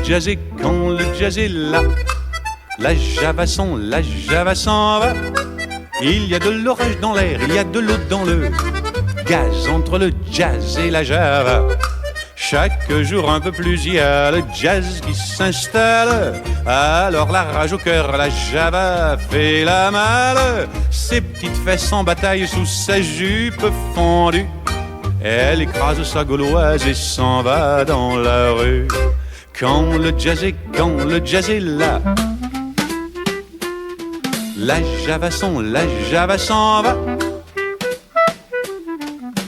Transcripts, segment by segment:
jazz est quand le jazz est là, la java s'en va. Il y a de l'orage dans l'air, il y a de l'eau dans le gaz entre le jazz et la java. Chaque jour un peu plus, il y a le jazz qui s'installe. Alors la rage au cœur, la java fait la malle. Ses petites fesses en bataille sous sa jupe fondue. Elle écrase sa gauloise et s'en va dans la rue. Quand le jazz est là, la java s'en va.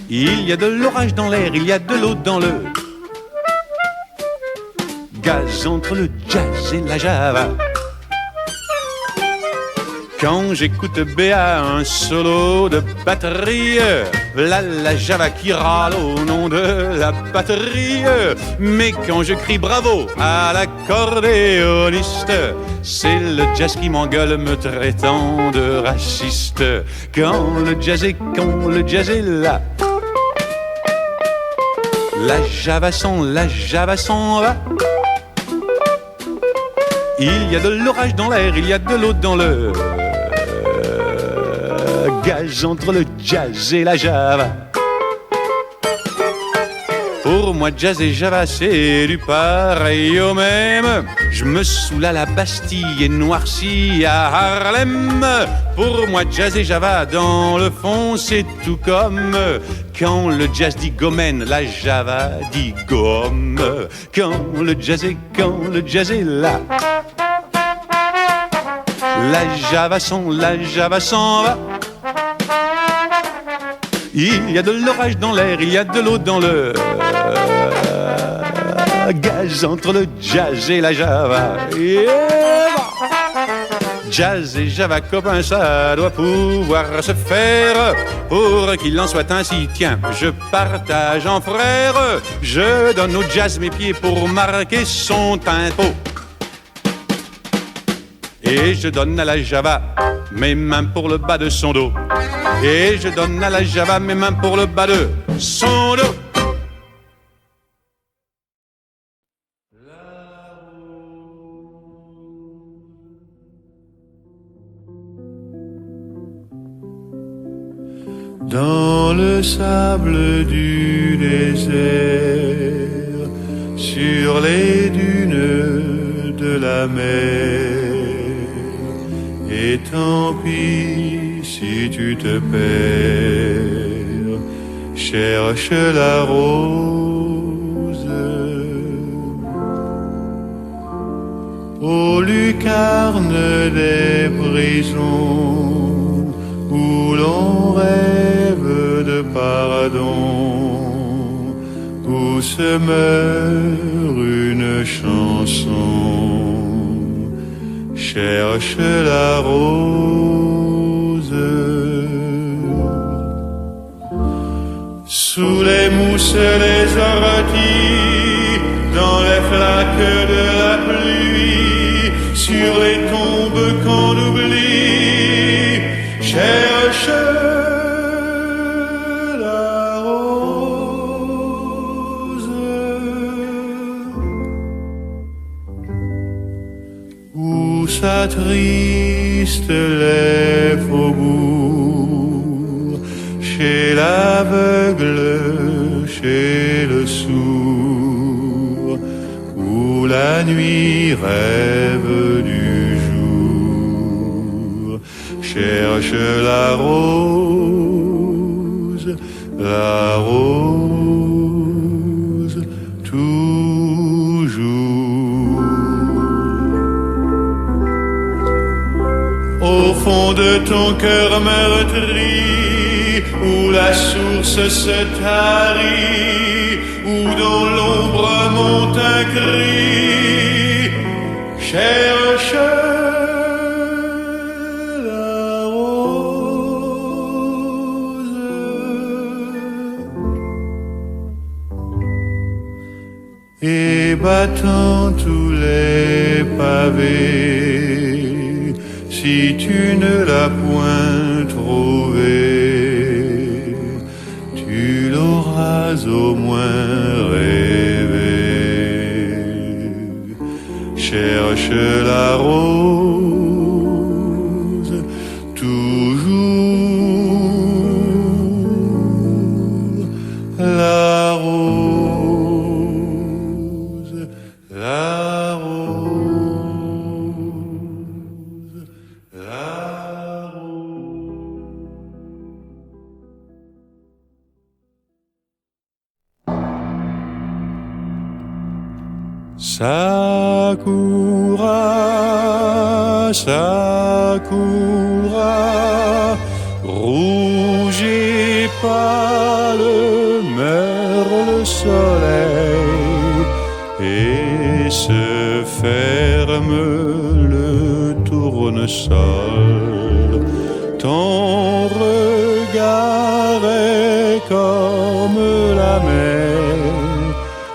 Il y a de l'orage dans l'air, il y a de l'eau dans le gaz entre le jazz et la java. Quand j'écoute Béa un solo de batterie, la java qui râle au nom de la batterie. Mais quand je crie bravo à l'accordéoniste, c'est le jazz qui m'engueule me traitant de raciste. Quand le jazz est là, la java s'en va. Il y a de l'orage dans l'air, il y a de l'eau dans le gaz entre le jazz et la java. Pour moi, jazz et java, c'est du pareil au même. Je me saoule à la Bastille et noircis à Harlem. Pour moi, jazz et java, dans le fond, c'est tout comme quand le jazz dit gomène, la java dit gomme. Quand le jazz est là, la java s'en va. Il y a de l'orage dans l'air, il y a de l'eau dans le gaz entre le jazz et la java. Jazz et java copains, ça doit pouvoir se faire. Pour qu'il en soit ainsi, tiens, je partage en frères. Je donne au jazz mes pieds pour marquer son tempo. Et je donne à la java mes mains pour le bas de son dos. Et je donne à la java mes mains pour le bas de son dos. Dans le sable du désert, sur les dunes de la mer, et tant pis si tu te perds, cherche la rose aux lucarnes des prisons où l'on rêve de pardon, où se meurt une chanson. Cherche la rose sous les mousses, les orties, dans les flaques de la pluie, sur les tombes qu'on oublie. Cherche la rose où s'attristent les faubourgs, chez l'aveugle, chez le sourd, où la nuit rêve du jour. Cherche la rose toujours. Au fond de ton cœur meurtri, où la source se tarit, où dans l'ombre monte un cri, cherche la rose et battant tous les pavés, si tu ne l'as point trouvé, tu l'auras au moins rêvé. cherche la rose, toujours la rose, la rose, la rose. Sakura, Sakura, rouge et pâle meurt le soleil et se ferme le tournesol. Ton regard est comme la mer,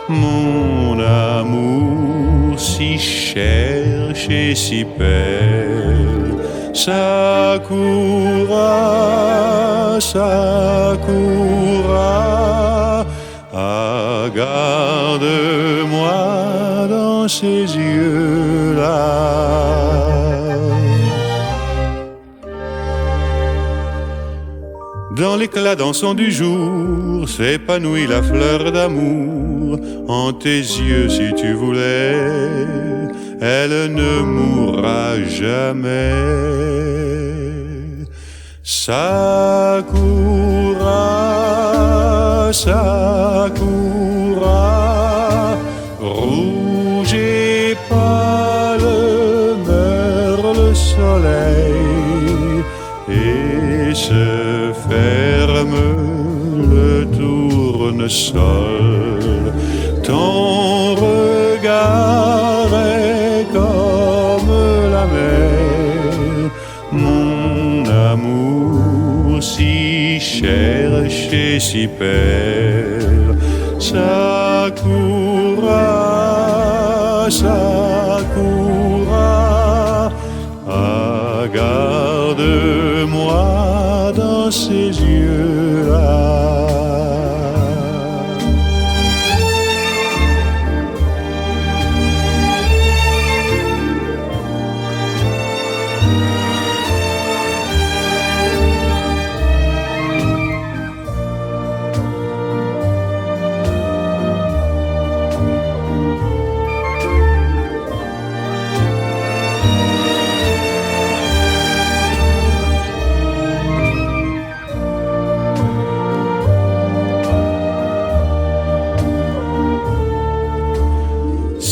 mon amour si cherche et si belle. Sakura, Sakura, garde-moi dans ses yeux-là. Dans l'éclat dansant du jour s'épanouit la fleur d'amour. En tes yeux, si tu voulais, elle ne mourra jamais. Sakura, Sakura, rouge et pâle meurt le soleil et se ferme le tournesol. Ton regard est comme la mer, mon amour si cherche et si belle. Sakura, Sakura, garde-moi dans ses yeux-là.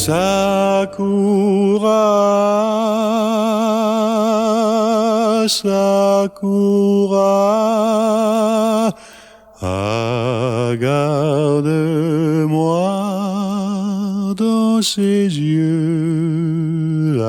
Sakura, Sakura, garde-moi dans ses yeux-là.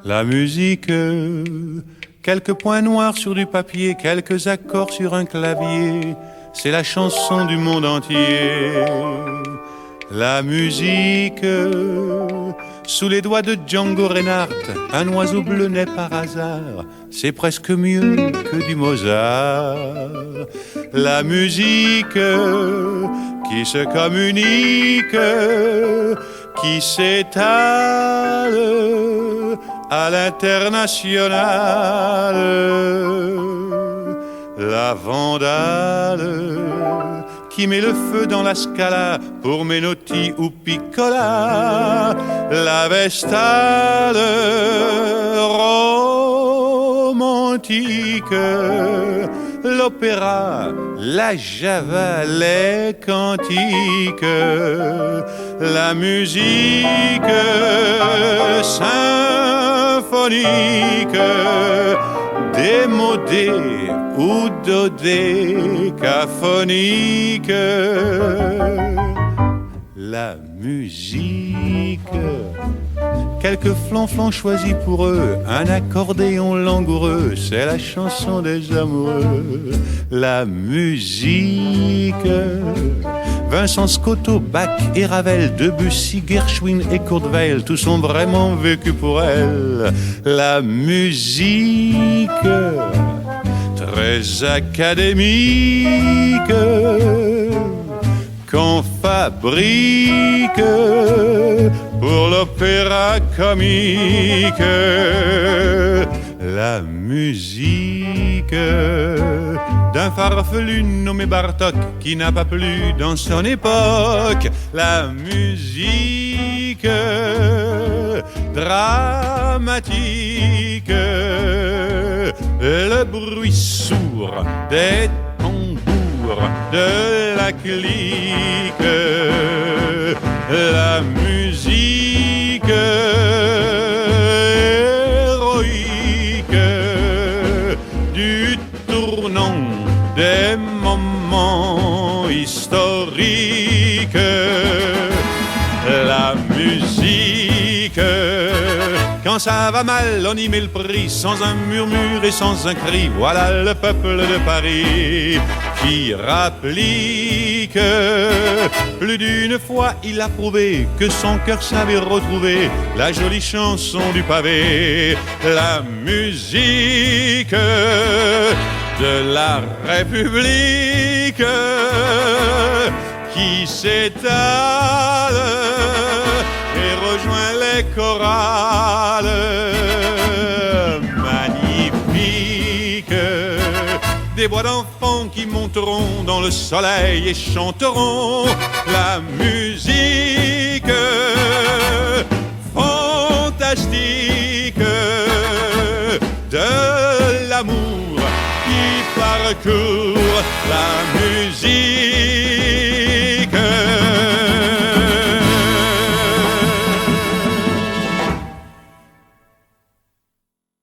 La musique, quelques points noirs sur du papier, quelques accords sur un clavier, c'est la chanson du monde entier. La musique, sous les doigts de Django Reinhardt, un oiseau bleu naît par hasard, c'est presque mieux que du Mozart. La musique qui se communique, qui s'étale à l'international. La vandale qui met le feu dans la Scala pour Menotti ou Piccola. La Vestale romantique, l'opéra, la java, les cantiques, la musique symphonique, démodée ou dodécaphonique. La musique quelques flanflans choisis pour eux, un accordéon langoureux, c'est la chanson des amoureux. La musique, Vincent Scotto, Bach et Ravel, Debussy, Gershwin et Kurt Weill, tous ont vraiment vécu pour elle. La musique, très académique, qu'on fabrique pour l'opéra comique. La musique d'un farfelu nommé Bartok qui n'a pas plu dans son époque. La musique dramatique, le bruit sourd des tambours de la clique. La musique héroïque du tournant des moments historiques. La musique, quand ça va mal, on y met le prix, sans un murmure et sans un cri. Voilà le peuple de Paris qui rapplique. Plus d'une fois il a prouvé que son cœur savait retrouver la jolie chanson du pavé. La musique de la République qui s'étale et rejoint les chorales. Magnifique, des voix d'enfants qui monteront dans le soleil et chanteront la musique fantastique de l'amour qui parcourt. La musique